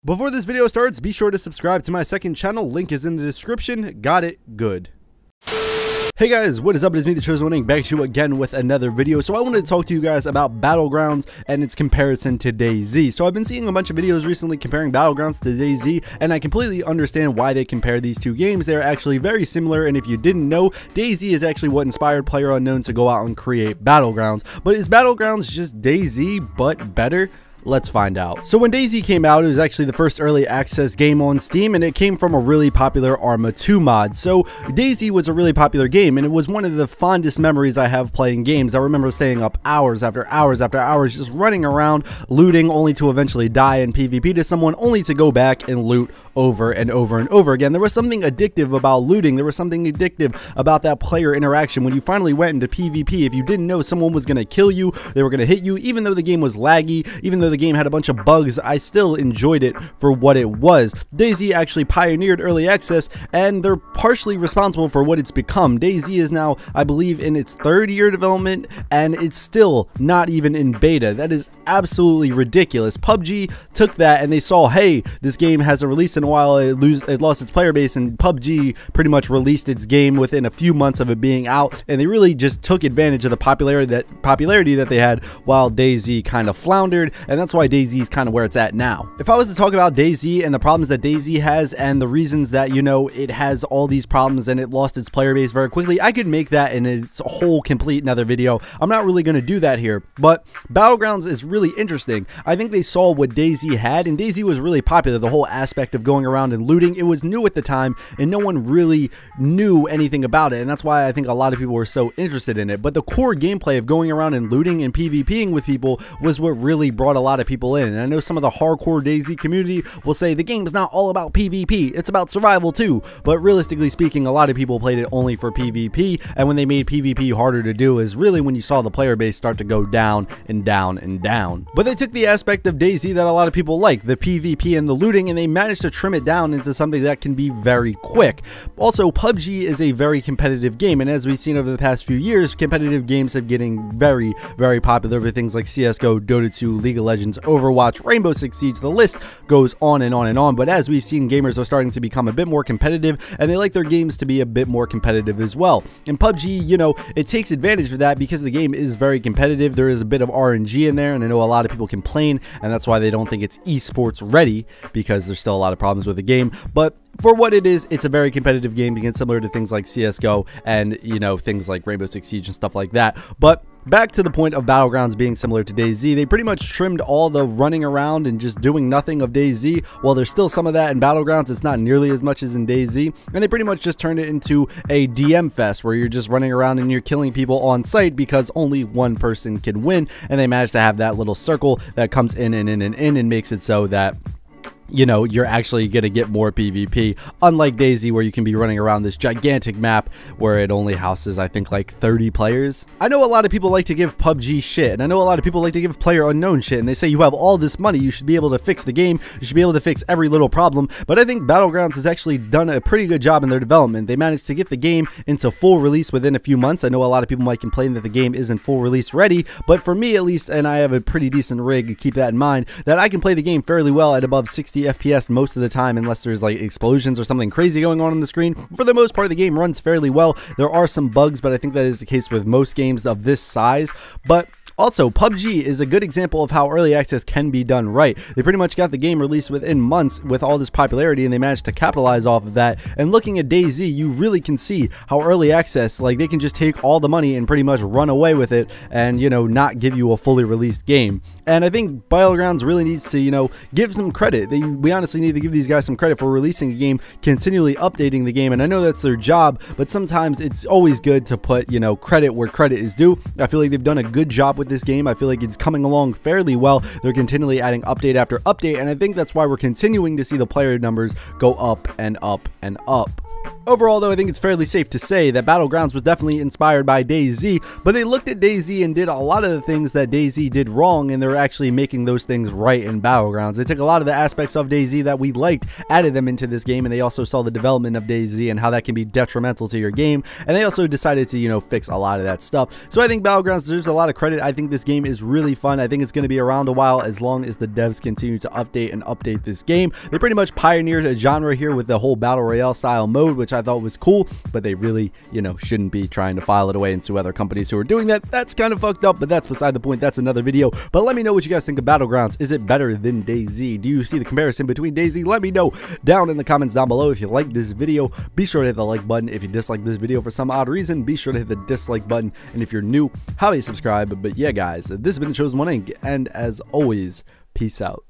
Before this video starts, be sure to subscribe to my second channel. Link is in the description. Got it? Good. Hey guys, what is up? It is me, the Chosen One, back to you again with another video. So I wanted to talk to you guys about BattleGrounds and its comparison to DayZ. So I've been seeing a bunch of videos recently comparing BattleGrounds to DayZ, and I completely understand why they compare these two games. They're actually very similar, and if you didn't know, DayZ is actually what inspired PlayerUnknown to go out and create BattleGrounds. But is BattleGrounds just DayZ but better? Let's find out. So when DayZ came out, it was actually the first early access game on Steam, and it came from a really popular Arma 2 mod. So DayZ was a really popular game, and it was one of the fondest memories I have playing games. I remember staying up hours after hours after hours just running around, looting, only to eventually die in PvP to someone, only to go back and loot over and over and over again. There was something addictive about looting. There was something addictive about that player interaction. When you finally went into PvP, if you didn't know someone was going to kill you, they were going to hit you, even though the game was laggy, even though the game had a bunch of bugs, I still enjoyed it for what it was. DayZ actually pioneered early access, and they're partially responsible for what it's become. DayZ is now, I believe, in its third year of development, and it's still not even in beta. That is absolutely ridiculous. PUBG took that and they saw, hey, this game has a release in a while, it lost its player base, and PUBG pretty much released its game within a few months of it being out, and they really just took advantage of the popularity that they had while DayZ kind of floundered, and that's why DayZ is kind of where it's at now. If I was to talk about DayZ and the problems that DayZ has and the reasons that, you know, it has all these problems and it lost its player base very quickly, I could make that in its whole complete another video. I'm not really going to do that here, but BattleGrounds is really interesting. I think they saw what DayZ had, and DayZ was really popular. The whole aspect of going around and looting, it was new at the time, and no one really knew anything about it, and that's why I think a lot of people were so interested in it. But the core gameplay of going around and looting and PvPing with people was what really brought a lot of people in. And I know some of the hardcore DayZ community will say the game is not all about PvP, it's about survival too, but realistically speaking, a lot of people played it only for PvP, and when they made PvP harder to do is really when you saw the player base start to go down and down and down. But they took the aspect of DayZ that a lot of people like, the PvP and the looting, and they managed to trim it down into something that can be very quick. Also, PUBG is a very competitive game, and as we've seen over the past few years, competitive games have getting very, very popular with things like CSGO, Dota 2, League of Legends, Overwatch, Rainbow Six Siege. The list goes on and on and on, but as we've seen, gamers are starting to become a bit more competitive, and they like their games to be a bit more competitive as well. And PUBG, you know, it takes advantage of that because the game is very competitive. There is a bit of RNG in there, and I know a lot of people complain, and that's why they don't think it's esports ready, because there's still a lot of problems with the game. But for what it is, it's a very competitive game, again, similar to things like CSGO and, you know, things like Rainbow Six Siege and stuff like that. But back to the point of BattleGrounds being similar to DayZ, they pretty much trimmed all the running around and just doing nothing of DayZ. While there's still some of that in BattleGrounds, it's not nearly as much as in DayZ, and they pretty much just turned it into a DM fest where you're just running around and you're killing people on sight because only one person can win, and they managed to have that little circle that comes in and makes it so that, you know, you're actually going to get more PvP, unlike DayZ where you can be running around this gigantic map where it only houses, I think, like 30 players. I know a lot of people like to give PUBG shit, and I know a lot of people like to give PlayerUnknown shit, and they say you have all this money, you should be able to fix the game, you should be able to fix every little problem, but I think BattleGrounds has actually done a pretty good job in their development. They managed to get the game into full release within a few months. I know a lot of people might complain that the game isn't full release ready, but for me at least, and I have a pretty decent rig, keep that in mind, that I can play the game fairly well at above 60 FPS most of the time, unless there's like explosions or something crazy going on the screen. For the most part, the game runs fairly well. There are some bugs, but I think that is the case with most games of this size. But also, PUBG is a good example of how early access can be done right. They pretty much got the game released within months with all this popularity, and they managed to capitalize off of that. And looking at DayZ, you really can see how early access, like, they can just take all the money and pretty much run away with it and, you know, not give you a fully released game. And I think BattleGrounds really needs to, you know, give some credit. We honestly need to give these guys some credit for releasing a game, continually updating the game, and I know that's their job, but sometimes it's always good to put, you know, credit where credit is due. I feel like they've done a good job with this game. I feel like it's coming along fairly well. They're continually adding update after update, and I think that's why we're continuing to see the player numbers go up and up and up. Overall, though, I think it's fairly safe to say that BattleGrounds was definitely inspired by DayZ, but they looked at DayZ and did a lot of the things that DayZ did wrong, and they're actually making those things right in BattleGrounds. They took a lot of the aspects of DayZ that we liked, added them into this game, and they also saw the development of DayZ and how that can be detrimental to your game, and they also decided to, you know, fix a lot of that stuff. So I think BattleGrounds deserves a lot of credit. I think this game is really fun. I think it's going to be around a while as long as the devs continue to update this game. They pretty much pioneered a genre here with the whole Battle Royale style mode, which I thought was cool, but they really, you know, shouldn't be trying to file it away and sue other companies who are doing that. That's kind of fucked up, but that's beside the point. That's another video. But let me know what you guys think of BattleGrounds. Is it better than DayZ? Do you see the comparison between DayZ? Let me know down in the comments down below. If you like this video, be sure to hit the like button. If you dislike this video for some odd reason, be sure to hit the dislike button. And if you're new, how about you subscribe? But yeah, guys, this has been the Chosen One Inc., and as always, peace out.